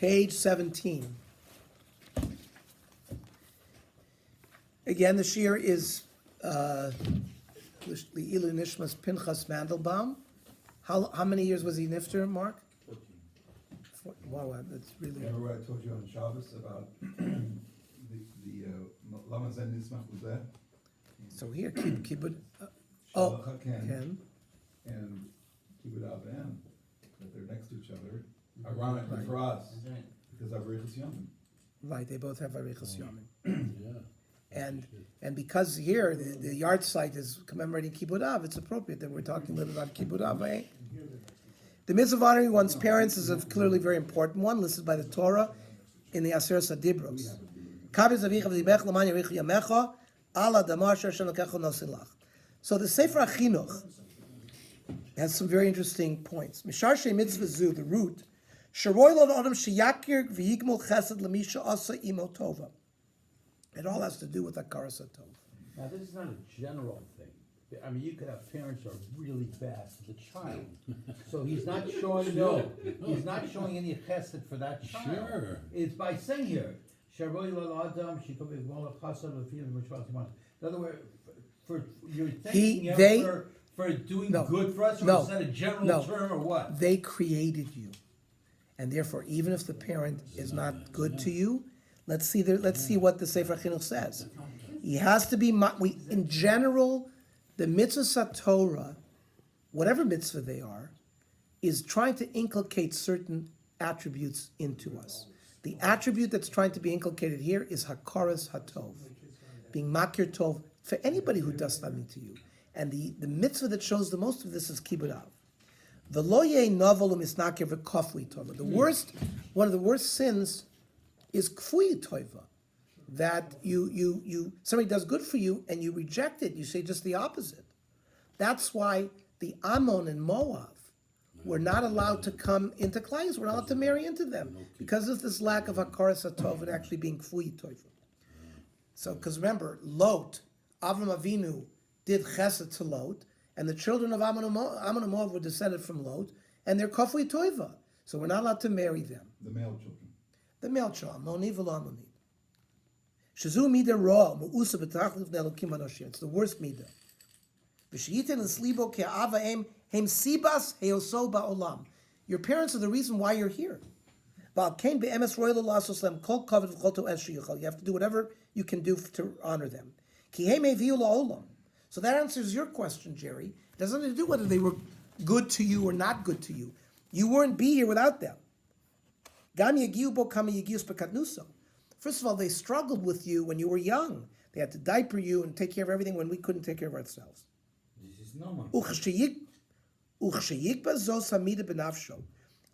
Page 17. Again, the shir is Le'ilu Nishmas Pinchas Mandelbaum. How many years was he nifter, Mark? 14. Wow, that's really... Remember what I told you on Shabbos about the Lama Zen Nismach was that? So here, Kibbud... Shalach HaKen Ken. and Kibbud Aben, that they're next to each other, ironically Right. for us, That's right. because Avrichas Yomim. Right, they both have Arichas Yomim. Yeah. And because here, the yard site is commemorating Kibbud Av, it's appropriate that we're talking a little about Kibbud Av, eh? The mitzvah of honoring one's parents is a clearly very important one, listed by the Torah in the Aseret Adibros. Kabez avicha v'dibech l'man yarich yamecha, ala damar asher Hashem lokecha nosin lach. So the Sefer HaChinuch has some very interesting points. Mishar shei mitzvah zu, the root, sheroy lo adam sheyakir v'yigmol chesed l'misha asa imo tova. It all has to do with Hakaras HaTov. Now, this is not a general thing. I mean, you could have parents who are really bad to the child. So he's not showing, he's not showing any chesed for that child. Sure. It's by saying here, Sharoi lo adam, she could be well chasad l'fiyim v'shvatim. In other words, for you're thanking him for doing No. good for us, or No. is that a general No. term, or what? They created you. And therefore, even if the parent is not good to you, let's see what the Sefer HaChinuch says. He has to be, in general, the mitzvah Torah, whatever mitzvah they are, is trying to inculcate certain attributes into us. The attribute that's trying to be inculcated here is Hakaras HaTov, being Makir Tov, for anybody who does something to you. And the mitzvah that shows the most of this is Kibbud Av. The worst, one of the worst sins is Kfuyi Toiva, that you somebody does good for you and you reject it. You say just the opposite. That's why the Ammon and Moab were not allowed to come into Klai. We're not allowed to marry into them because of this lack of Hakaras HaTov and actually being Kfuyi Toiva. So, because remember, Lot, Avram Avinu did Chesed to Lot, and the children of Ammon and Moab were descended from Lot, and they're Kafui Toiva. So we're not allowed to marry them. The male children. The male child, Moni v'lo Amoni. Shazu midah ra, mu'usa b'tachliv ne'elokim hanoshim. It's the worst midah. V'shiyiten l'slibo ke'ava hem sibas heoso ba'olam. Your parents are the reason why you're here. V'al kein be'emes roy lo lasos lem kol kavod v'chol to'es sheyichol. You have to do whatever you can do to honor them. Ki hem heviu la'olam. So that answers your question, Jerry. It doesn't have to do whether they were good to you or not good to you. You wouldn't be here without them. Gam yagiu bo kama yagius bekatnuso. First of all, they struggled with you when you were young. They had to diaper you and take care of everything when we couldn't take care of ourselves. This is normal. Uchsheyikba zos hamida benafsho.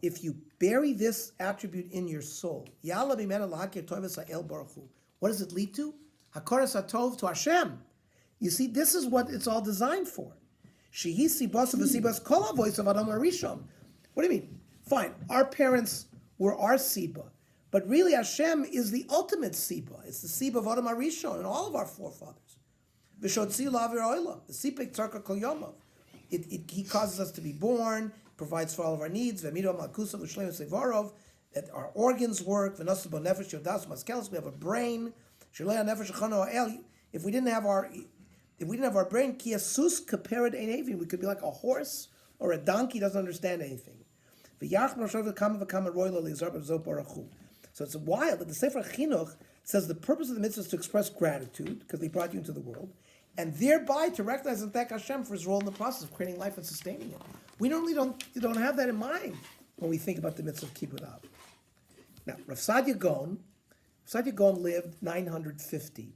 If you bury this attribute in your soul, yala b'mena lahakir tovas ha'el baruch hu. What does it lead to? Hakaras HaTov to Hashem. You see, this is what it's all designed for. Shehi sibas v'sibas kol havois of Adam Arishon. What do you mean? Fine, our parents were our Siba, but really Hashem is the ultimate Siba. It's the Siba of Adam Arishon and all of our forefathers. V'shotzi la'avir ha'olam, the Sipek tzarka kol yomav. He causes us to be born, provides for all of our needs. V'mido malkusa v'shleim sevarov, that our organs work. V'nosu bo nefesh yodas maskelos, we have a brain. Shalei nefesh achano ha'el. If we didn't have our brain, kiasus kapered ein we could be like a horse or a donkey, doesn't understand anything. So it's wild that the Sefer Chinuch says the purpose of the mitzvah is to express gratitude because they brought you into the world, and thereby to recognize and thank Hashem for His role in the process of creating life and sustaining it. We normally don't have that in mind when we think about the mitzvah of Kibbud Av. Now, Rav Sadia Gaon lived 950.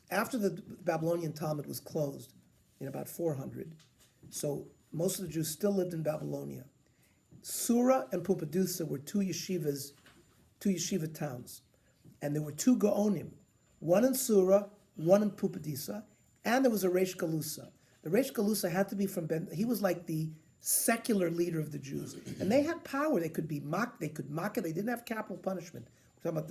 After the Babylonian Talmud was closed in about 400, so most of the Jews still lived in Babylonia. Sura and Pumpadusa were two yeshiva towns. And there were two Gaonim, one in Sura, one in Pumbedisa, and there was a Reish Galusa. The Reish Galusa had to be from he was like the secular leader of the Jews. And they had power. They could mock it. They didn't have capital punishment. We're talking about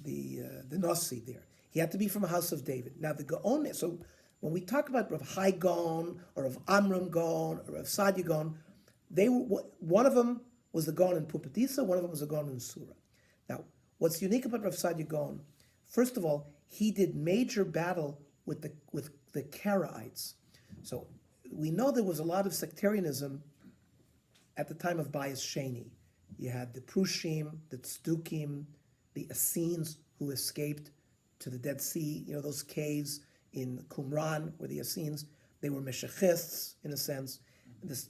the Nasi there. He had to be from a house of David. Now the Gaon, so when we talk about Rav Hai Gaon, or Rav Amram Gaon, or Rav Sadia Gaon, One of them was the Gaon in Pumbedisa, one of them was the Gaon in Sura. Now, what's unique about Rav Sadia Gaon, first of all, he did major battle with the Karaites. So we know there was a lot of sectarianism at the time of Bayis Sheni. You had the Prushim, the Tzdukim, the Essenes who escaped to the Dead Sea, those caves in Qumran where the Essenes, they were Meshachists in a sense.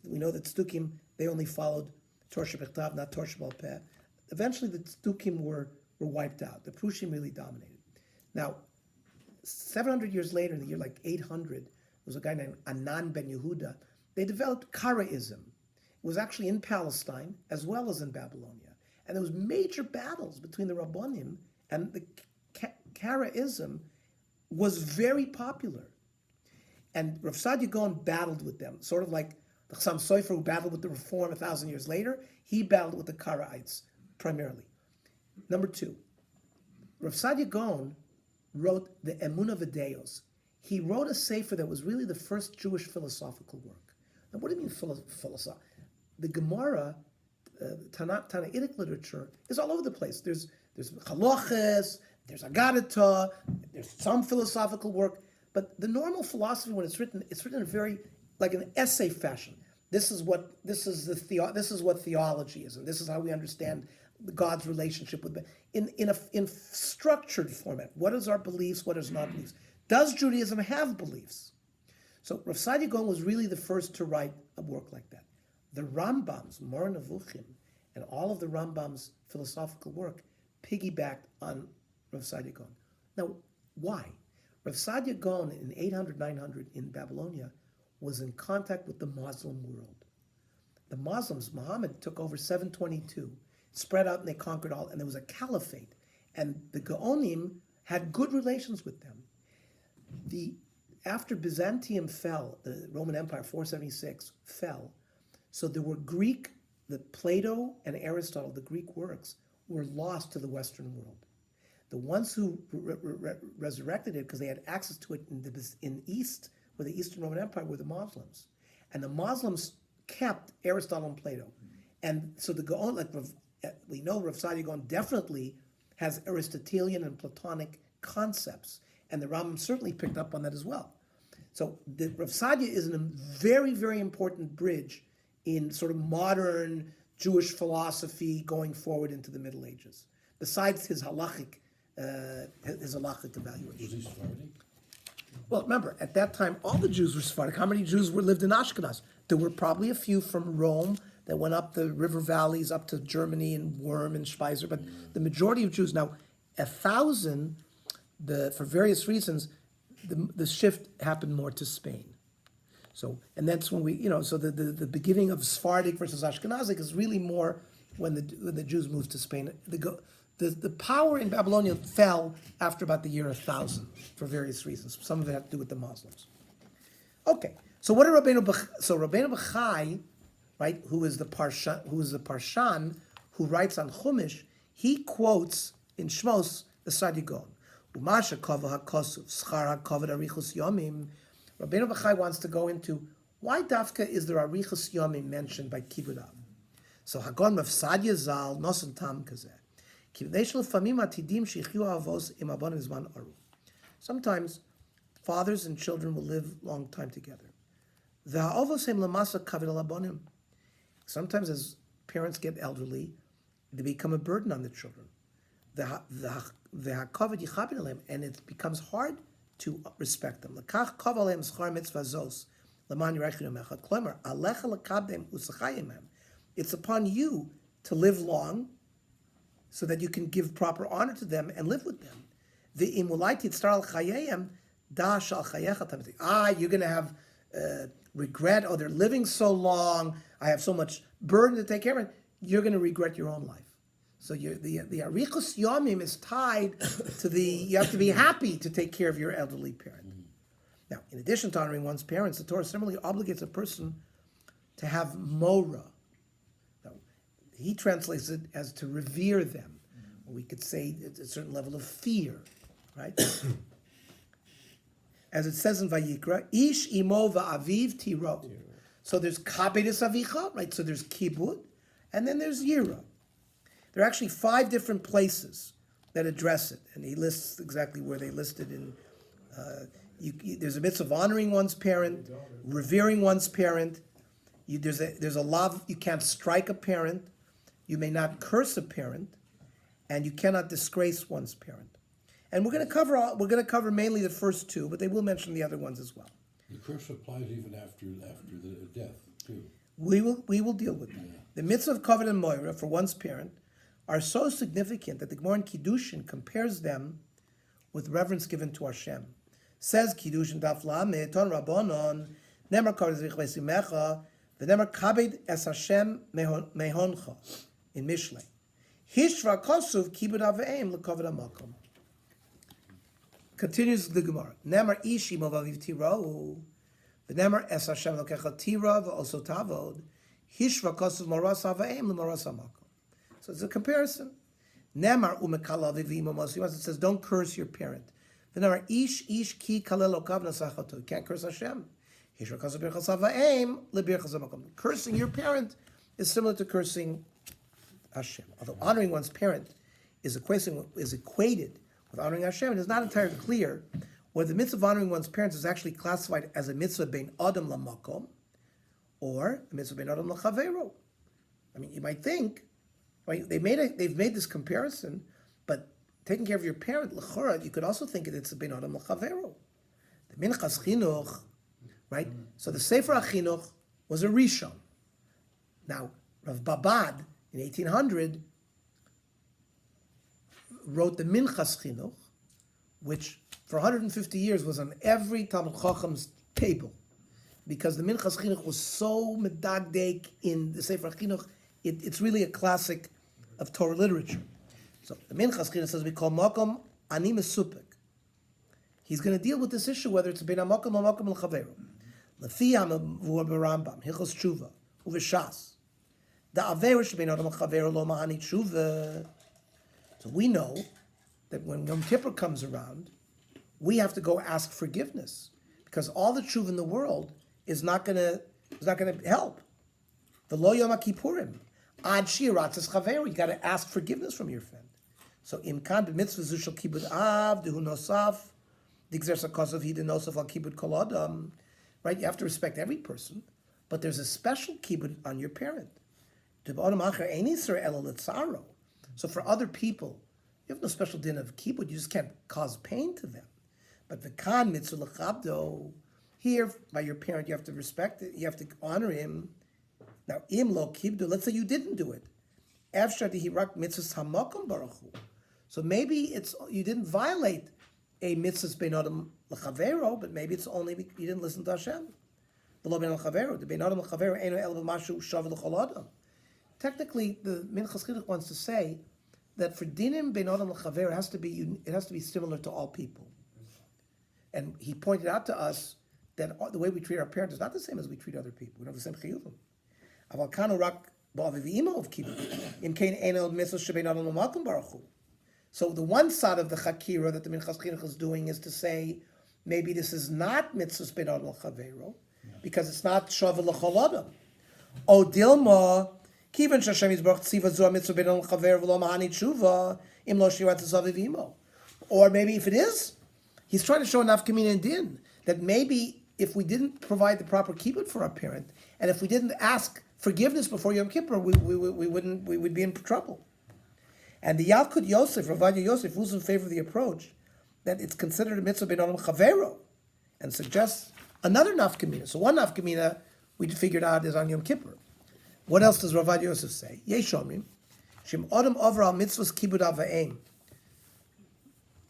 We know that Tzdukim, they only followed Torah Shebechtav, not Torah Shebal Peh. Eventually the Tzdukim were wiped out. The Prushim really dominated. Now, 700 years later, in the year like 800, there was a guy named Anan ben Yehuda. They developed Karaism. It was actually in Palestine as well as in Babylonia. And there was major battles between the Rabbanim, and the Karaism was very popular. And Rav Sadia Gaon battled with them, sort of like the Chassam Sofer who battled with the Reform 1,000 years later. He battled with the Karaites primarily. Number two, Rav Sadia Gaon wrote the Emunah V'Deos. He wrote a sefer that was really the first Jewish philosophical work. Now, what do you mean philosophy? The Gemara, Tanaitic literature, is all over the place. There's halachas, there's Agadata, there's some philosophical work, but the normal philosophy, when it's written in a very like an essay fashion. This is what theology is, and this is how we understand God's relationship with in structured format. What is our beliefs? What is not beliefs? Does Judaism have beliefs? So Rav Sadia Gaon was really the first to write a work like that. The Rambam's, Moreh Nevuchim, and all of the Rambam's philosophical work piggybacked on Rav Sadia Gaon. Now, why? Rav Sadia Gaon in 800, 900 in Babylonia was in contact with the Muslim world. The Muslims, Muhammad took over 722, spread out and they conquered all, and there was a caliphate. And the Gaonim had good relations with them. After Byzantium fell, the Roman Empire, 476, fell, so there were the Plato and Aristotle, the Greek works, were lost to the Western world. The ones who resurrected it, because they had access to it in East, where the Eastern Roman Empire, were the Muslims. And the Muslims kept Aristotle and Plato. And so the Gaon, we know Rav Sadia Gaon definitely has Aristotelian and Platonic concepts. And the Rambam certainly picked up on that as well. So the Rav Sadia is a very, very important bridge in sort of modern Jewish philosophy going forward into the Middle Ages, besides his halachic evaluation. Was he Sephardic? Well, remember, at that time, all the Jews were Sephardic. How many Jews lived in Ashkenaz? There were probably a few from Rome that went up the river valleys, up to Germany and Worm and Speiser, but the majority of Jews. Now, 1,000, for various reasons, the shift happened more to Spain. So, and that's when the beginning of Sephardic versus Ashkenazic is really more when the Jews moved to Spain. The power in Babylonia fell after about the year 1000 for various reasons. Some of it had to do with the Muslims. Okay, so what did Rabbeinu Bachai, right, who is the Parshan, who writes on Chumash, he quotes in Shmos the Sadia Gaon. Umasha kavah hakosuf schar hakavod arichus yomim. Rabbeinu Bachai wants to go into why dafka is there arichus yomim mentioned by Kibud Av. So Hagon Rav Sadia Zal nosen tam kazeh. Sometimes fathers and children will live a long time together. Sometimes as parents get elderly, they become a burden on the children. And it becomes hard to respect them. It's upon you to live long so that you can give proper honor to them and live with them. You're going to have regret, they're living so long, I have so much burden to take care of, you're going to regret your own life. So the Arichus Yomim is tied to you have to be happy to take care of your elderly parent. Now, in addition to honoring one's parents, the Torah similarly obligates a person to have Mora. He translates it as to revere them. We could say it's a certain level of fear, right? As it says in Vayikra, Ish imo va'aviv tiro. So there's kabedis avicha, right? So there's kibud, and then there's yira. There are actually 5 different places that address it, and he lists exactly where they listed in. There's a mitzvah of honoring one's parent, revering one's parent. There's a law. You can't strike a parent. You may not curse a parent, and you cannot disgrace one's parent. And we're going to cover mainly the first 2, but they will mention the other ones as well. The curse applies even after the death, too. We will deal with that. The mitzvah of kavod and moira for one's parent are so significant that the Gemara in Kiddushin compares them with reverence given to Hashem. Says Kiddushin Daf Lamed Ton Rabbanon Nemar Kavod Zrich Vesimecha v'Nemar Kabed Es Hashem Mehoncha in Mishlei. Hishra Kosuv Kibud Aveim LeKavod HaMakom. Continues the Gemara. Nemar Ishi Movaviv Tirau v'Nemar Es Hashem Lokecha Tira v'Oso Tavod Hishra Kosuv Moras Aveim LeMoras HaMakom. So it's a comparison. Nemar umekala v'vimo mosi. It says, don't curse your parent. The nemar ish ki kalelo kavna sachato. You can't curse Hashem. Cursing your parent is similar to cursing Hashem. Although honoring one's parent is equated with honoring Hashem, it is not entirely clear whether the mitzvah of honoring one's parents is actually classified as a mitzvah bein adam lamakom or a mitzvah bein adam lachavero. I mean, you might think, right? They've made this comparison, but taking care of your parent, l'chora, you could also think that it's a bein adam l'chavero. The Minchas Chinuch, right? So the Sefer HaChinuch was a Rishon. Now, Rav Babad in 1800 wrote the Minchas Chinuch, which for 150 years was on every Talmud Chacham's table, because the Minchas Chinuch was so medagdek in the Sefer HaChinuch. It's really a classic of Torah literature. So the Minchas Chinuch says we call makom ani mesupek. He's going to deal with this issue whether it's bein makom or makom l'chavero. Lefi hamavur b'Rambam Hilchos Tshuva u'v'Shas the averish bein adam l'chavero lo mahani tshuva. So we know that when Yom Kippur comes around, we have to go ask forgiveness because all the tshuva in the world is not going to help. The lo Yom Kippurim. Ad shiratzes chavero, you got to ask forgiveness from your friend. So imkan b'mitzvah zushal kibud av dehu nosaf digzer sakosov hi denosaf al kibud kol adam. Right, you have to respect every person, but there's a special kibud on your parent. So for other people, you have no special din of kibud. You just can't cause pain to them. But the kan mitzvah lechabdo, here by your parent, you have to respect it. You have to honor him. Now, im lo kibdu, let's say you didn't do it. Afshar dihirak mitzvahs hamakom baruchu. So maybe you didn't violate a mitzvahs bein adam l'chavero, but maybe it's only you didn't listen to Hashem. V'lo bein l'chavero, the bein adam l'chavero eino el b'mashu shav l'chol adam. Technically, the Minchas Chinuch wants to say that for dinim bein adam l'chavero, it has to be similar to all people. And he pointed out to us that the way we treat our parents is not the same as we treat other people. We don't have the same chiyuvim. So the one side of the chakira that the Minchas Chinuch is doing is to say maybe this is not mitzvah bein adam l'chavero because it's not shav l'chol adam. O dilma kivan shashem yizbarach tziva zu mitzvah bein adam l'chavero v'lo mahani tshuva im lo shiratzes avivimo. Or maybe if it is, he's trying to show enough kamina and din that maybe if we didn't provide the proper kibbut for our parent, and if we didn't ask forgiveness before Yom Kippur, we would be in trouble. And the Yalkut Yosef, Ravadia Yosef, rules in favor of the approach that it's considered a mitzvah bein adam chavero, and suggests another nafkamina. So one nafkamina we figured out is on Yom Kippur. What else does Ravadia Yosef say? Yeshomrim, Shem Adam Avral mitzvahs kibud avaim.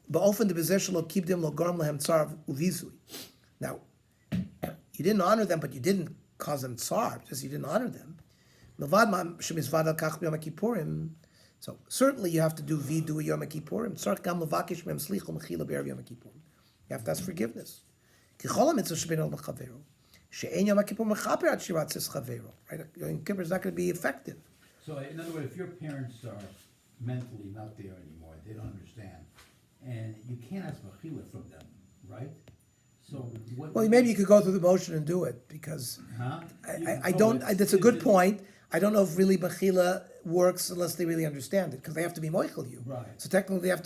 Ba'ofen de bezeh shelo kibdim lo garm lehem tzar uvizui. Now, you didn't honor them, but you didn't cause them tsar, because you didn't honor them. So certainly you have to do vidu Yom Kippurim. You have to ask forgiveness. Right? Yom Kippur is not going to be effective. So in other words, if your parents are mentally not there anymore, they don't understand, and you can't ask mechila from them, right? So what? Well, maybe you could go through the motion and do it, because Huh? I don't, that's a good point. I don't know if really Mechila works unless they really understand it, because they have to be Moichel you. Right. So technically, they have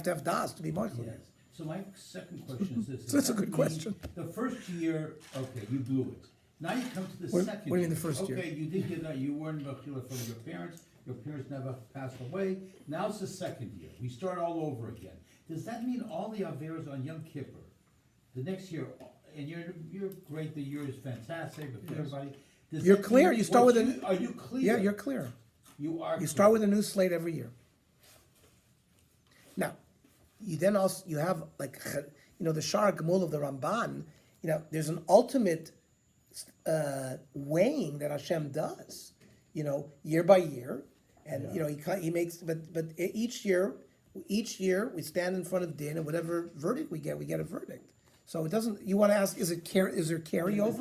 to have Das to be Moichel you. Yes. So my second question is this. So that's a Does that good mean question. The first year, okay, you blew it. Now you come to the What- second year. what do you mean the first year? Okay, you did get that, you weren't Mechila from your parents never passed away. Now it's the second year. We start all over again. Does that mean all the Averas on Yom Kippur, the next year, and you're great, the year is fantastic, but for everybody. does You're that clear, mean you start what with Are you clear? Yeah, you're clear. You are. You start with a new slate every year. Now, you then also, you have like, the Shar Gemul of the Ramban, there's an ultimate weighing that Hashem does, year by year. And, he makes, but each year, we stand in front of Din, and whatever verdict we get a verdict. So it doesn't, you want to ask, is there carryover?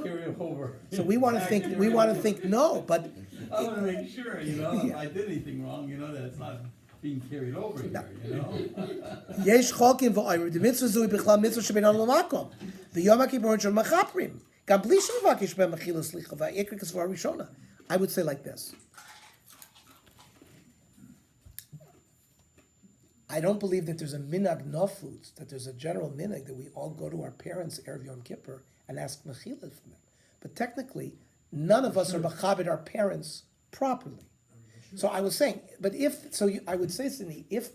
Carry over. So we want to think no, but I want to make sure, if I did anything wrong, that it's not being carried over here, יש חוקים ואומרים, דמצווה זו היא בכלל מצווה שבינינו למקום. ויום הכיפורים של מחפרים. גם בלי שמבקש בהם מחילה סליחה, והעיקר כסברה ראשונה. I would say like this. I don't believe that there's a minhag nafutz, that there's a general minhag that we all go to our parents Erev Yom Kippur and ask mechila from them. But technically, none of us are machabed our parents properly. So I was saying, I would say, Cindy, if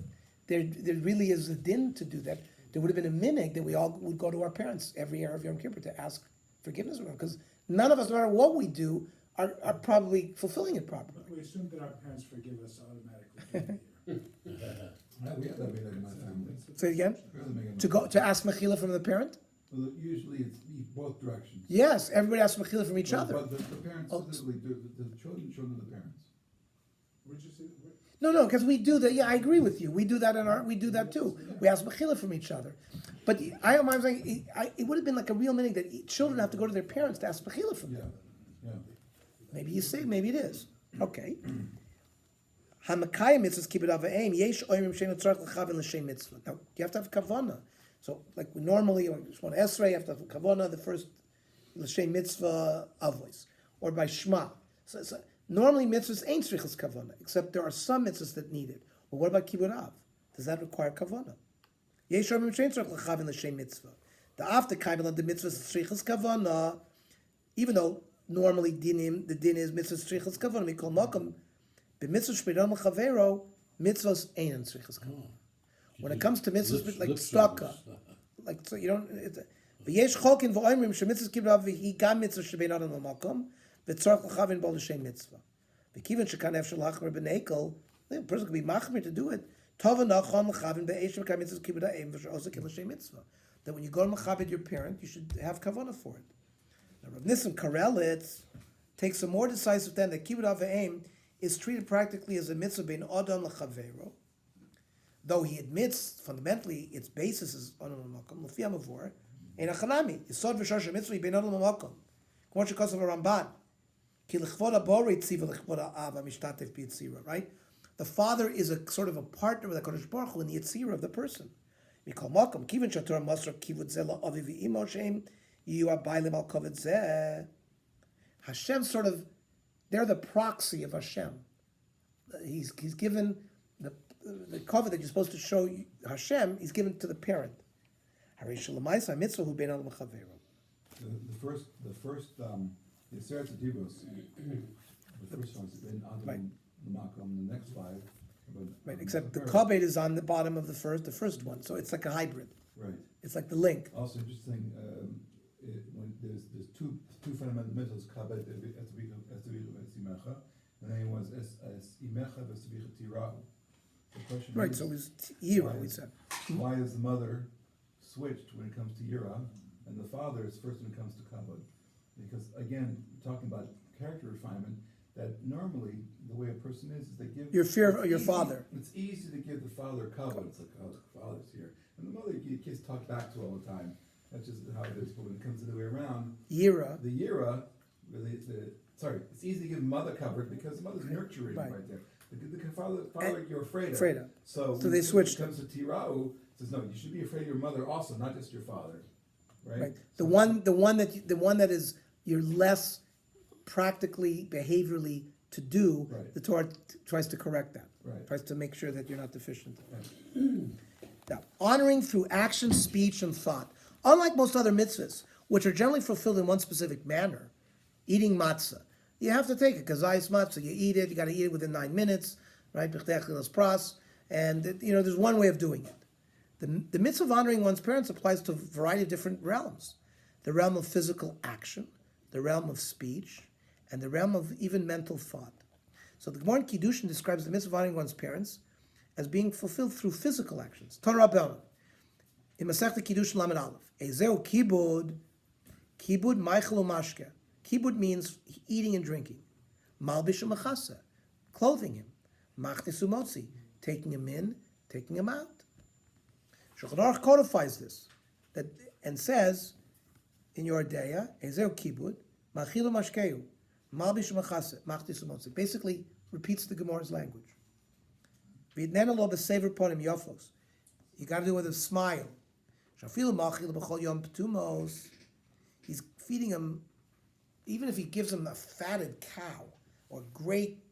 there really is a din to do that, there would have been a minhag that we all would go to our parents every Erev Yom Kippur to ask forgiveness from them, because none of us, no matter what we do, are probably fulfilling it properly. But we assume that our parents forgive us automatically every year. We have that minhag in my family. Say it again? We have that minhag in To my go to ask mechila from the parent? Well, usually it's both directions. Yes, everybody asks mechila from each other. But the parents Oh. specifically do, the children of the parents. Would you say, No, because we do that. Yeah, I agree with you. We do that we do that too. We ask mechila from each other. But I'm saying it would have been like a real meaning that children have to go to their parents to ask mechila from Yeah, them. yeah. Maybe you say, maybe it is. Okay. Hamakayim mitzvahs keep it of aim. Yesh oimim shem tzarich l'chavin l'shem mitzvah. Now you have to have kavana. So like we normally, Shmona Esrei, you have to have kavana, the first l'shem mitzvah avos, or by Shema. So normally mitzvahs ain't tzrichas kavana, except there are some mitzvahs that need it. Well, what about kibbutz av? Does that require kavana? Yesh oimim shem tzarich l'chavin l'shem mitzvah. The after kaimel on the mitzvahs tzrichas kavana, even though normally the din is mitzvahs tzrichas kavana, we call makam. But mitzvahs shpeiram l'chavero, mitzvahs ain't in tzrichas kavana. When it comes to mitzvahs like tzedakah, like so you don't. V'yesh chokin v'oimrim shemitzvahs kibbutz v'hi gam mitzvah shebein adam l'makom v'tzarich l'chavin bol l'shem mitzvah. V'kiven shekan efshel lachmer b'neikel, the person could be machmir to do it. Tova nachon l'chavin be'esh v'kam mitzvahs kibbutz ha'em v'shosa kel l'shem mitzvah. That when you go to machabed your parent, you should have kavanah for it. Now Rav Nissim Karelitz takes a more decisive stand that kibbutz ha'em is treated practically as a mitzvah bein adam l'chavero. Though he admits fundamentally its basis is on makom, l'fi hamavor, ein achanami yisod v'shor mitzvah bein adam l'makom. K'mo shekos of a Ramban, ki l'chvod habori tziva l'chvod ha'av ha'mishtatev b'yitzira. Right, the father is a sort of a partner with the Kodesh Baruch Hu in the yitzira of the person. We call makom kiven shator masra kivud zeh la'avi v'imo shem yiyu abaylim al koved zeh. Hashem sort of, they're the proxy of Hashem. He's given the cover that you're supposed to show Hashem is given to the parent. The first Yiseret Tzadivos, the first one's been Right. Adam L'makom, the next five. Right, except the kaved is on the bottom of the first one, so it's like a hybrid. Right. It's like the link. Also interesting, when there's two fundamental mitzvahs, kabed esimecha, and then was imecha v'esimecha tirau. The question Right, is, so it was Yira, we said. why is the mother switched when it comes to Yira, and the father is first when it comes to kabed? Because again, talking about character refinement, that normally the way a person is they give Your fear of it's your easy- father. It's easy to give the father kabed. It's like, oh, the father's here, and the mother you kids talk back to all the time. That's just how it is. But when it comes the other way around, Yira, the Yira, it's easy to give mother covered because the mother's nurturing Right. right there. The father you're afraid of. So they when switched it comes to Tirau, it says no, you should be afraid of your mother also, not just your father. right? Right. The one that is you're less practically, behaviorally to do. Right. The Torah tries to correct that. Right. Tries to make sure that you're not deficient. Right. Now, honoring through action, speech, and thought. Unlike most other mitzvahs, which are generally fulfilled in one specific manner, eating matzah, you have to take it because ice matzah. You eat it. You got to eat it within 9 minutes, right? Pras, and there's one way of doing it. The mitzvah of honoring one's parents applies to a variety of different realms: the realm of physical action, the realm of speech, and the realm of even mental thought. So the Gemara in Kiddushin describes the mitzvah of honoring one's parents as being fulfilled through physical actions. Torah Rabbeinu, in Masechta Kiddushin Lamed Aleph, Ezeu kibud meichel umashke. Kibud means eating and drinking. Malbish umachase, clothing him. Machnis umotzi, taking him in, taking him out. Shulchan Aruch codifies this and says in your Deya, Ezeu kibud machil umashkeu, malbish umachase, machnis umotzi. Basically repeats the Gemara's language. You got to do it with a smile. He's feeding him, even if he gives him a fatted cow or great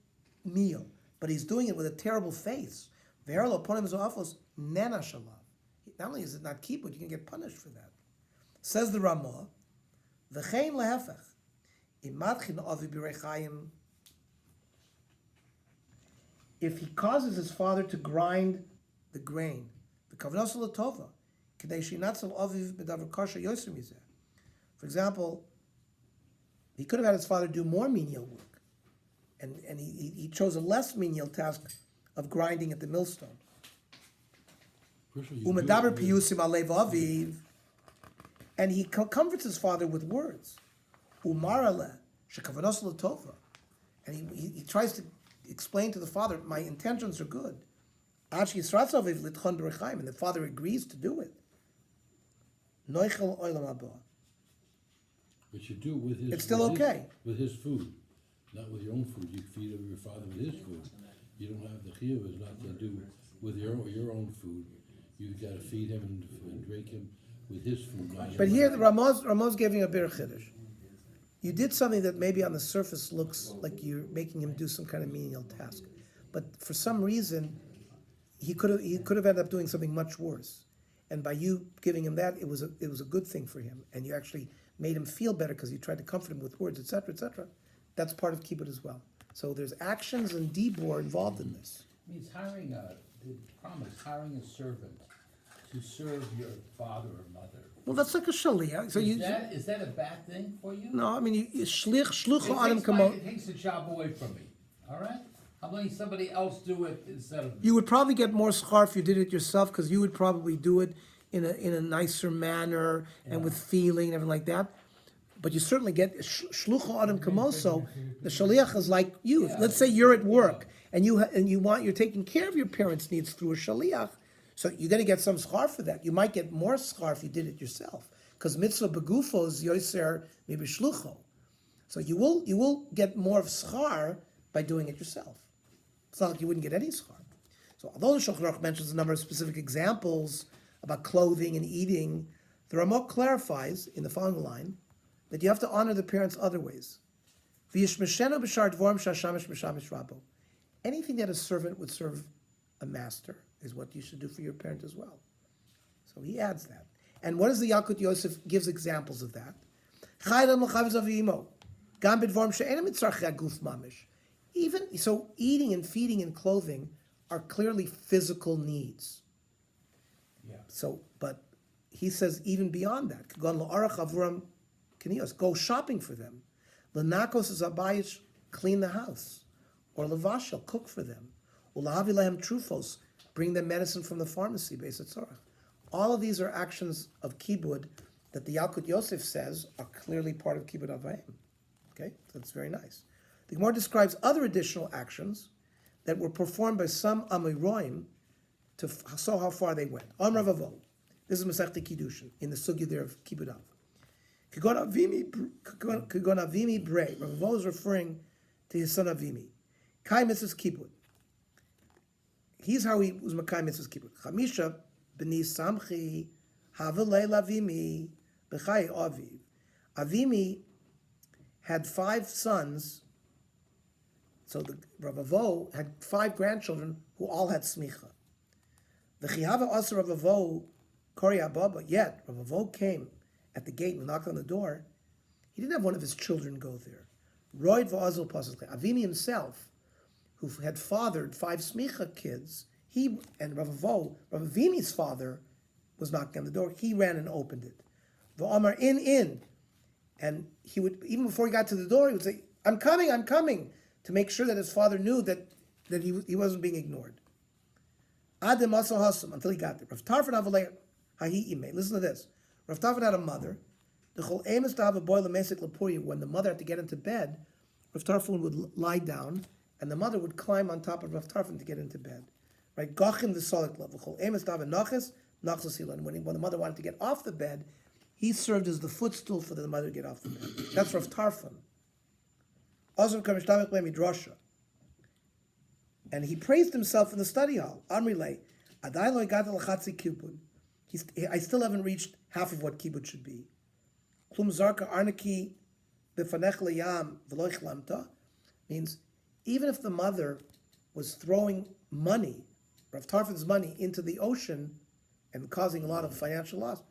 meal, but he's doing it with a terrible face. Not only is it not kibbud, you can get punished for that. Says the Ramah, V'chein lehefech, imadchin avi b'reichayim. If he causes his father to grind the grain, for example, he could have had his father do more menial work, and he chose a less menial task of grinding at the millstone. First of all, Umedaber piyusim alev aviv, and he comforts his father with words. Umarale shekavanos l'tova, and he tries to explain to the father, my intentions are good. And the father agrees to do it. But you do with his. It's still okay. With his food, not with your own food. You feed your father with his food. You don't have the chiyuv is not to do with your own food. You got to feed him and drink him with his food. But here, Ramaz giving a bir chiddush. You did something that maybe on the surface looks like you're making him do some kind of menial task, but for some reason, he could have ended up doing something much worse. And by you giving him that, it was a good thing for him, and you actually made him feel better because you tried to comfort him with words, etc., etc. That's part of kibbud as well. So there's actions and dibur involved in this. Means hiring a servant to serve your father or mother. Well, that's like a shaliach. So Is that a bad thing for you? no, I mean you shlucha adam It kamo. takes the job away from me. All right, I'm letting somebody else do it instead of me. You would probably get more schar if you did it yourself, because you would probably do it in a nicer manner and with feeling and everything like that. But you certainly get shlucha adam kamoso. The shaliach is like you. Yeah. Let's say you're at work and you're taking care of your parents' needs through a shaliach. So you're going to get some schar for that. You might get more schar if you did it yourself, because mitzvah begufo is yoser maybe shlucho. So you will get more of schar by doing it yourself. It's not like you wouldn't get any schar. So although the Shulchan Aruch mentions a number of specific examples about clothing and eating, the Ramah clarifies in the following line that you have to honor the parents other ways. Anything that a servant would serve a master is what you should do for your parent as well. So he adds that. And what is the Yalkut Yosef gives examples of that? Even so, eating and feeding and clothing are clearly physical needs. Yeah. So, but he says even beyond that, go shopping for them. Lenakos zabayis, clean the house, or levashel, cook for them. Ulahavi lehem trufos, bring them medicine from the pharmacy, Beis Hatzorach. All of these are actions of kibbud that the Yalkut Yosef says are clearly part of kibbud avayim. Okay, that's very nice. The Gemara describes other additional actions that were performed by some Amiroim to show how far they went. Amar Vavo. This is Masechta Kiddushin in the sugya there of kibbud av. Kagon Avimi Brei. Ravo is referring to his son Avimi. Kai mitzvahs kibbud. Here's how he was Makai mitzvahs kibbud. Chamisha b'ni samchi havelei lavimi B'chai Aviv. Avimi had 5 sons, so the Rav Avo had 5 grandchildren who all had smicha. The Chihava also Rav Avo Kori Ababa, yet Rav Avo came at the gate and knocked on the door. He didn't have one of his children go there. Roid v'azul pasuk. Avimi himself, who had fathered 5 smicha kids, he and Rav Avimi's father, was knocking on the door. He ran and opened it. V'amar in, and he would, even before he got to the door, he would say, "I'm coming," to make sure that his father knew that he wasn't being ignored. Adem also hasam, until he got there. Rav Tarfon avalei hahi imei. Listen to this. Rav Tarfon had a mother. The chol emes to have a boil mesik lepuri. When the mother had to get into bed, Rav Tarfon would lie down, and the mother would climb on top of Rav Tarfon to get into bed. Right? Gachim the solik level. Chol emes to have a nachas sila. And when the mother wanted to get off the bed, he served as the footstool for the mother to get off the bed. That's Rav Tarfon. Also, kamishtamik le midrasha. And he praised himself in the study hall. Amrilei, adai lo igata l'chatzi kibbud. I still haven't reached half of what kibbud should be. Klum zarka arnaki b'fanech leyam v'lo ichlamta means even if the mother was throwing money, Rav Tarfon's money, into the ocean and causing a lot of financial loss,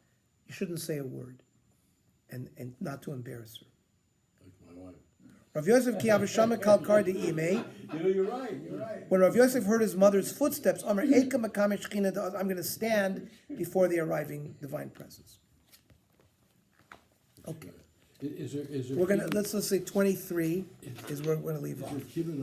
you shouldn't say a word, and not to embarrass her. Like my wife. Rav Yosef ki avishama kal kar de imei. You're right. When Rav Yosef heard his mother's footsteps, Amar Eika Makame Shechina, I'm going to stand before the arriving divine presence. Okay, Is there let's say 23 is where we're going to leave is off. there kibbud